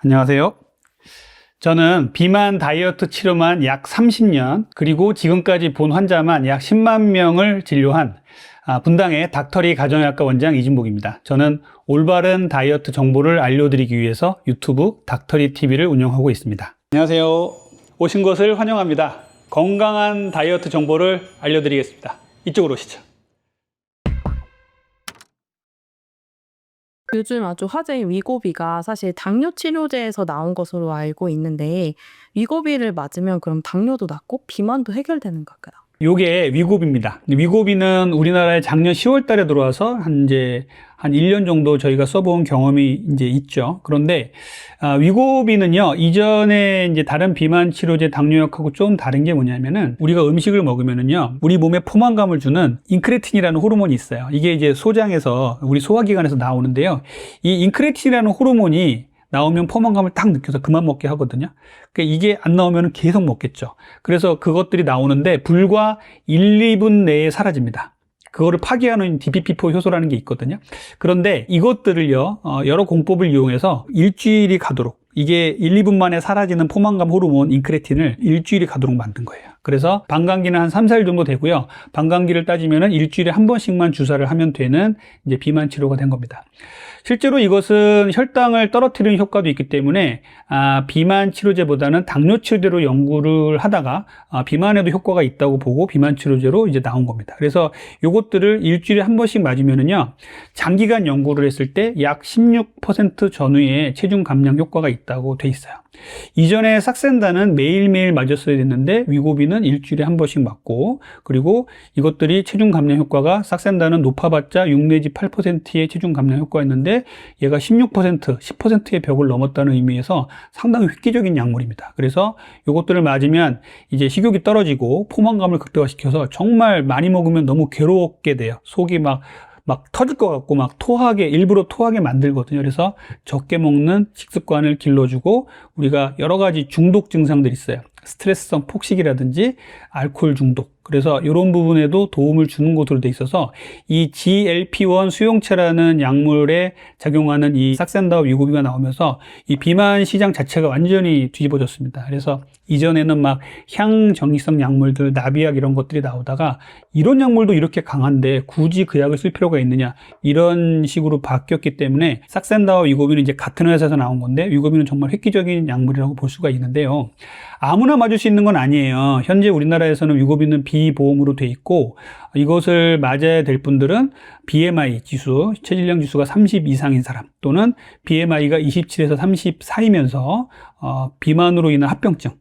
안녕하세요. 저는 비만 다이어트 치료만 약 30년, 그리고 지금까지 본 환자만 약 10만 명을 진료한 분당의 닥터리 가정의학과 원장 이진복입니다. 저는 올바른 다이어트 정보를 알려드리기 위해서 유튜브 닥터리 TV를 운영하고 있습니다. 안녕하세요. 오신 것을 환영합니다. 건강한 다이어트 정보를 알려드리겠습니다. 이쪽으로 오시죠. 요즘 아주 화제인 위고비가 사실 당뇨 치료제에서 나온 것으로 알고 있는데 위고비를 맞으면 그럼 당뇨도 낫고 비만도 해결되는 걸까요? 요게 위고비입니다. 위고비는 우리나라에 작년 10월 달에 들어와서 한 1년 정도 저희가 써본 경험이 있죠. 그런데, 위고비는요, 이전에 다른 비만 치료제 당뇨약하고 좀 다른 게 뭐냐면은, 우리가 음식을 먹으면은요, 우리 몸에 포만감을 주는 인크레틴이라는 호르몬이 있어요. 이게 소장에서, 우리 소화기관에서 나오는데요. 이 인크레틴이라는 호르몬이 나오면 포만감을 딱 느껴서 그만 먹게 하거든요. 그러니까 이게 안 나오면 계속 먹겠죠. 그래서 그것들이 나오는데 불과 1, 2분 내에 사라집니다. 그거를 파괴하는 DPP4 효소라는 게 있거든요. 그런데 이것들을요, 여러 공법을 이용해서 일주일이 가도록, 이게 1, 2분 만에 사라지는 포만감 호르몬 인크레틴을 일주일이 가도록 만든 거예요. 그래서 방광기는 한 3, 4일 정도 되고요. 방광기를 따지면은 일주일에 한 번씩만 주사를 하면 되는 비만 치료가 된 겁니다. 실제로 이것은 혈당을 떨어뜨리는 효과도 있기 때문에 비만 치료제보다는 당뇨 치료제로 연구를 하다가 비만에도 효과가 있다고 보고 비만 치료제로 나온 겁니다. 그래서 요것들을 일주일에 한 번씩 맞으면은요, 장기간 연구를 했을 때 약 16% 전후의 체중 감량 효과가 있다고 돼 있어요. 이전에 삭센다는 매일매일 맞았어야 됐는데 위고비는 일주일에 한 번씩 맞고, 그리고 이것들이 체중 감량 효과가 삭센다는 높아봤자 6 내지 8%의 체중 감량 효과였는데 얘가 16%, 10%의 벽을 넘었다는 의미에서 상당히 획기적인 약물입니다. 그래서 이것들을 맞으면 이제 식욕이 떨어지고 포만감을 극대화시켜서 정말 많이 먹으면 너무 괴롭게 돼요. 속이 막 터질 것 같고 일부러 토하게 만들거든요. 그래서 적게 먹는 식습관을 길러주고, 우리가 여러 가지 중독 증상들이 있어요. 스트레스성 폭식이라든지 알코올 중독. 그래서 이런 부분에도 도움을 주는 것으로 돼 있어서 이 GLP-1 수용체라는 약물에 작용하는 이 삭센다와 위고비가 나오면서 이 비만 시장 자체가 완전히 뒤집어졌습니다. 그래서 이전에는 향정기성 약물들, 나비약 이런 것들이 나오다가 이런 약물도 이렇게 강한데 굳이 그 약을 쓸 필요가 있느냐, 이런 식으로 바뀌었기 때문에 삭센다와 위고비는 같은 회사에서 나온 건데 위고비는 정말 획기적인 약물이라고 볼 수가 있는데요. 아무나 맞을 수 있는 건 아니에요. 현재 우리나라에서는 위고비는 비보험으로 돼 있고, 이것을 맞아야 될 분들은 BMI 지수, 체질량 지수가 30 이상인 사람, 또는 BMI가 27에서 30 사이면서 비만으로 인한 합병증,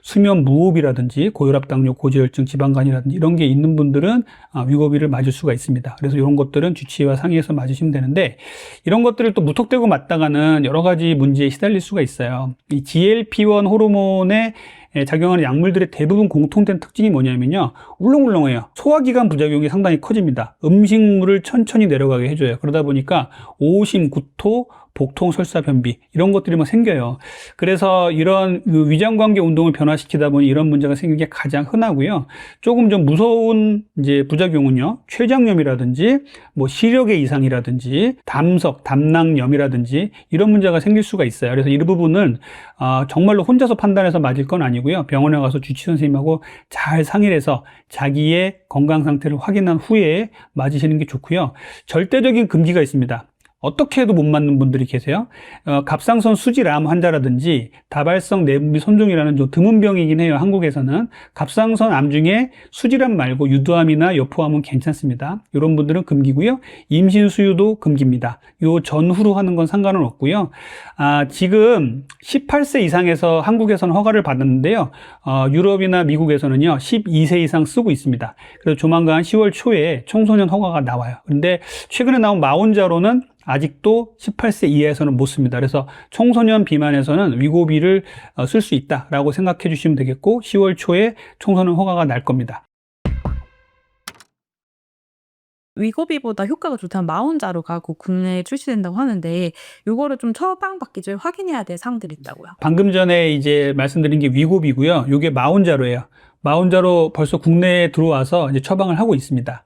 수면 무호흡이라든지 고혈압, 당뇨, 고지혈증, 지방간이라든지 이런 게 있는 분들은 위고비를 맞을 수가 있습니다. 그래서 이런 것들은 주치의와 상의해서 맞으시면 되는데, 이런 것들을 또 무턱대고 맞다가는 여러 가지 문제에 시달릴 수가 있어요. 이 GLP-1 호르몬에 작용하는 약물들의 대부분 공통된 특징이 뭐냐면요, 울렁울렁해요. 소화기관 부작용이 상당히 커집니다. 음식물을 천천히 내려가게 해줘요. 그러다 보니까 오심, 구토, 복통, 설사, 변비 이런 것들이 생겨요. 그래서 이런 위장관계 운동을 변화시키다 보니 이런 문제가 생기는 게 가장 흔하고요. 조금 좀 무서운 부작용은요, 췌장염이라든지 시력의 이상이라든지 담석, 담낭염이라든지 이런 문제가 생길 수가 있어요. 그래서 이 부분은 정말로 혼자서 판단해서 맞을 건 아니고요. 병원에 가서 주치의 선생님하고 잘 상의를 해서 자기의 건강 상태를 확인한 후에 맞으시는 게 좋고요. 절대적인 금기가 있습니다. 어떻게 해도 못 맞는 분들이 계세요. 갑상선 수질암 환자라든지 다발성 내분비 손종이라는 좀 드문 병이긴 해요. 한국에서는 갑상선 암 중에 수질암 말고 유두암이나 여포암은 괜찮습니다. 이런 분들은 금기고요. 임신 수유도 금기입니다. 요 전후로 하는 건 상관은 없고요. 지금 18세 이상에서 한국에서는 허가를 받았는데요. 유럽이나 미국에서는요 12세 이상 쓰고 있습니다. 그래서 조만간 10월 초에 청소년 허가가 나와요. 그런데 최근에 나온 마온자로는 아직도 18세 이하에서는 못 씁니다. 그래서 청소년 비만에서는 위고비를 쓸 수 있다라고 생각해 주시면 되겠고, 10월 초에 청소년 허가가 날 겁니다. 위고비보다 효과가 좋다면 마온자로 가고 국내에 출시된다고 하는데 이거를 좀 처방받기 전에 확인해야 될 사항들이 있다고요. 방금 전에 말씀드린 게 위고비고요. 이게 마온자로예요. 마운자로 벌써 국내에 들어와서 이제 처방을 하고 있습니다.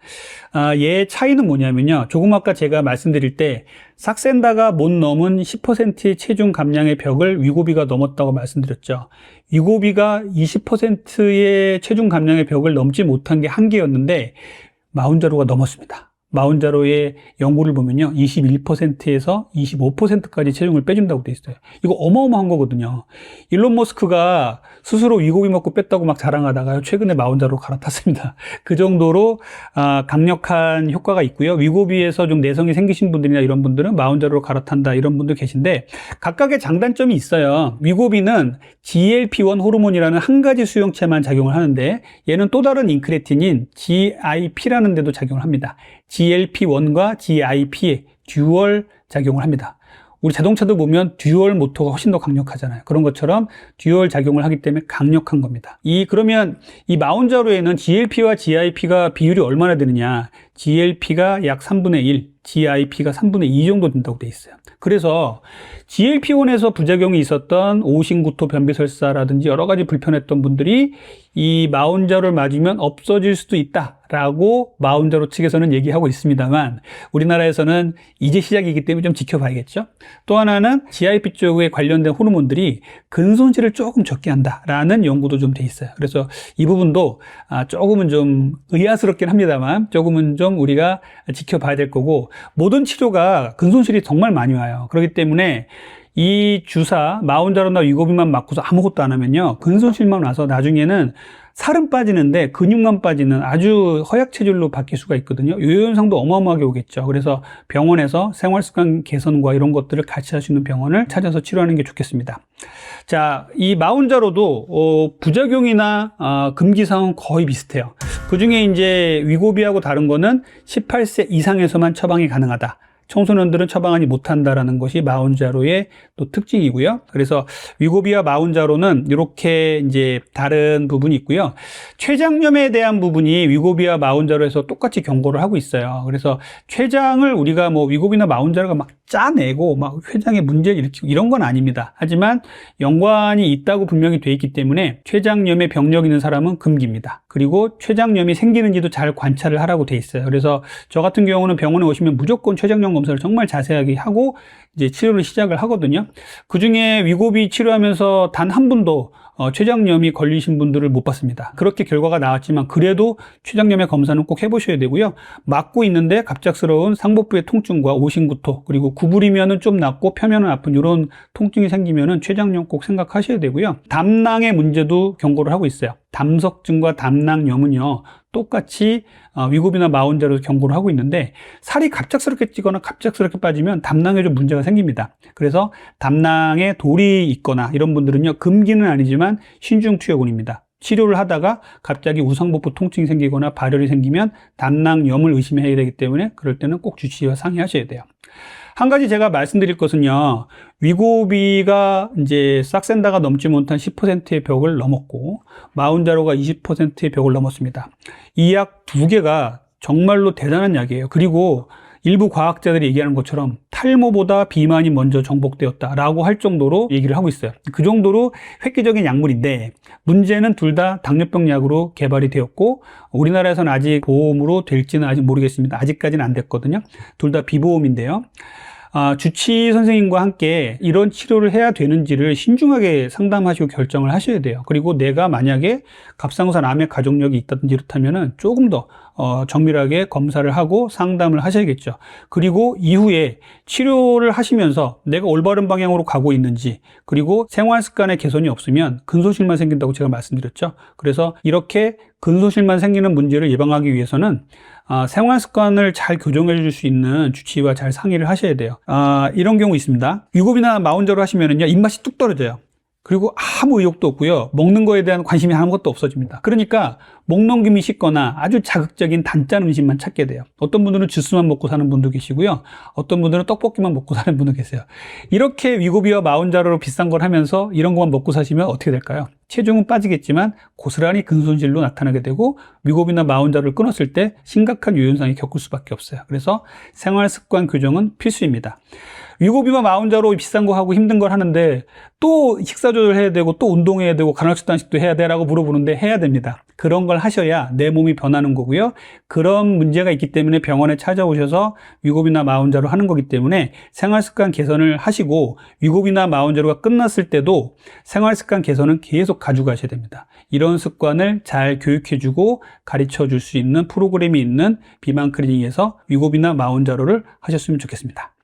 얘의 차이는 뭐냐면요. 조금 아까 제가 말씀드릴 때 삭센다가 못 넘은 10%의 체중 감량의 벽을 위고비가 넘었다고 말씀드렸죠. 위고비가 20%의 체중 감량의 벽을 넘지 못한 게 한계였는데 마운자로가 넘었습니다. 마운자로의 연구를 보면요. 21%에서 25%까지 체중을 빼준다고 돼 있어요. 이거 어마어마한 거거든요. 일론 머스크가 스스로 위고비 먹고 뺐다고 막 자랑하다가 최근에 마운자로 갈아탔습니다. 그 정도로 강력한 효과가 있고요. 위고비에서 좀 내성이 생기신 분들이나 이런 분들은 마운자로 갈아탄다 이런 분들 계신데 각각의 장단점이 있어요. 위고비는 GLP-1 호르몬이라는 한 가지 수용체만 작용을 하는데 얘는 또 다른 인크레틴인 GIP라는 데도 작용을 합니다. GLP-1과 GIP의 듀얼 작용을 합니다. 우리 자동차도 보면 듀얼 모터가 훨씬 더 강력하잖아요. 그런 것처럼 듀얼 작용을 하기 때문에 강력한 겁니다. 그러면 이 마운자로에는 GLP와 GIP가 비율이 얼마나 되느냐? GLP가 약 3분의 1, GIP가 3분의 2 정도 된다고 돼 있어요. 그래서 GLP-1에서 부작용이 있었던 오신구토 변비설사라든지 여러 가지 불편했던 분들이 이 마운자로를 맞으면 없어질 수도 있다라고 마운자로 측에서는 얘기하고 있습니다만 우리나라에서는 이제 시작이기 때문에 좀 지켜봐야겠죠. 또 하나는 GIP 쪽에 관련된 호르몬들이 근손실을 조금 적게 한다라는 연구도 좀 돼 있어요. 그래서 이 부분도 조금은 좀 의아스럽긴 합니다만 조금은 좀 우리가 지켜봐야 될 거고 모든 치료가 근손실이 정말 많이 와요. 그렇기 때문에 이 주사 마운자로나 위고비만 맞고서 아무것도 안 하면요 근손실만 와서 나중에는 살은 빠지는데 근육만 빠지는 아주 허약 체질로 바뀔 수가 있거든요. 이 현상도 어마어마하게 오겠죠. 그래서 병원에서 생활습관 개선과 이런 것들을 같이 할 수 있는 병원을 찾아서 치료하는 게 좋겠습니다. 자, 이 마운자로도 부작용이나 금기사항은 거의 비슷해요. 그 중에 이제 위고비하고 다른 거는 18세 이상에서만 처방이 가능하다. 청소년들은 처방하지 못한다라는 것이 마운자로의 또 특징이고요. 그래서 위고비와 마운자로는 이렇게 이제 다른 부분이 있고요. 췌장염에 대한 부분이 위고비와 마운자로에서 똑같이 경고를 하고 있어요. 그래서 췌장을 우리가 뭐 위고비나 마운자로가 막 짜내고 막 췌장에 문제를 일으키고 이런 건 아닙니다. 하지만 연관이 있다고 분명히 돼 있기 때문에 췌장염의 병력 있는 사람은 금기입니다. 그리고 췌장염이 생기는지도 잘 관찰을 하라고 돼 있어요. 그래서 저 같은 경우는 병원에 오시면 무조건 췌장염 검사를 정말 자세하게 하고 이제 치료를 시작을 하거든요. 그 중에 위고비 치료하면서 단 한 분도 췌장염이 걸리신 분들을 못 봤습니다. 그렇게 결과가 나왔지만 그래도 췌장염의 검사는 꼭 해보셔야 되고요. 맞고 있는데 갑작스러운 상복부의 통증과 오신구토 그리고 구부리면은 좀 낫고 펴면은 아픈 이런 통증이 생기면은 췌장염 꼭 생각하셔야 되고요. 담낭의 문제도 경고를 하고 있어요. 담석증과 담낭염은요 똑같이 위고비나 마운자로 경고를 하고 있는데 살이 갑작스럽게 찌거나 갑작스럽게 빠지면 담낭에 좀 문제가 생깁니다. 그래서 담낭에 돌이 있거나 이런 분들은요 금기는 아니지만 신중투여군입니다. 치료를 하다가 갑자기 우상복부 통증이 생기거나 발열이 생기면 담낭염을 의심해야 되기 때문에 그럴 때는 꼭 주치의와 상의하셔야 돼요. 한 가지 제가 말씀드릴 것은요, 위고비가 이제 삭센다가 넘지 못한 10%의 벽을 넘었고, 마운자로가 20%의 벽을 넘었습니다. 이 약 두 개가 정말로 대단한 약이에요. 그리고 일부 과학자들이 얘기하는 것처럼 탈모보다 비만이 먼저 정복되었다라고 할 정도로 얘기를 하고 있어요. 그 정도로 획기적인 약물인데 문제는 둘 다 당뇨병 약으로 개발이 되었고 우리나라에서는 아직 보험으로 될지는 아직 모르겠습니다. 아직까지는 안 됐거든요. 둘 다 비보험인데요. 주치의 선생님과 함께 이런 치료를 해야 되는지를 신중하게 상담하시고 결정을 하셔야 돼요. 그리고 내가 만약에 갑상선 암의 가족력이 있다든지 이렇다면은 조금 더 정밀하게 검사를 하고 상담을 하셔야겠죠. 그리고 이후에 치료를 하시면서 내가 올바른 방향으로 가고 있는지 그리고 생활 습관의 개선이 없으면 근손실만 생긴다고 제가 말씀드렸죠. 그래서 이렇게 근손실만 생기는 문제를 예방하기 위해서는 생활 습관을 잘 교정해 줄 수 있는 주치의와 잘 상의를 하셔야 돼요. 이런 경우 있습니다. 위고비나 마운자로 하시면은요, 입맛이 뚝 떨어져요. 그리고 아무 의욕도 없고요. 먹는 거에 대한 관심이 아무것도 없어집니다. 그러니까 목 넘김이 쉽거나 아주 자극적인 단짠 음식만 찾게 돼요. 어떤 분들은 주스만 먹고 사는 분도 계시고요. 어떤 분들은 떡볶이만 먹고 사는 분도 계세요. 이렇게 위고비와 마운자로로 비싼 걸 하면서 이런 것만 먹고 사시면 어떻게 될까요? 체중은 빠지겠지만 고스란히 근손실로 나타나게 되고 위고비나 마운자로를 끊었을 때 심각한 유현상이 겪을 수밖에 없어요. 그래서 생활습관 교정은 필수입니다. 위고비만 마운자로 비싼 거 하고 힘든 걸 하는데 또 식사 조절해야 되고 또 운동해야 되고 간헐식단식도 해야 돼라고 물어보는데 해야 됩니다. 그런 걸 하셔야 내 몸이 변하는 거고요. 그런 문제가 있기 때문에 병원에 찾아오셔서 위고비나 마운자로 하는 거기 때문에 생활습관 개선을 하시고 위고비나 마운자로가 끝났을 때도 생활습관 개선은 계속 가져가셔야 됩니다. 이런 습관을 잘 교육해주고 가르쳐 줄 수 있는 프로그램이 있는 비만 클리닉에서 위고비나 마운자로를 하셨으면 좋겠습니다.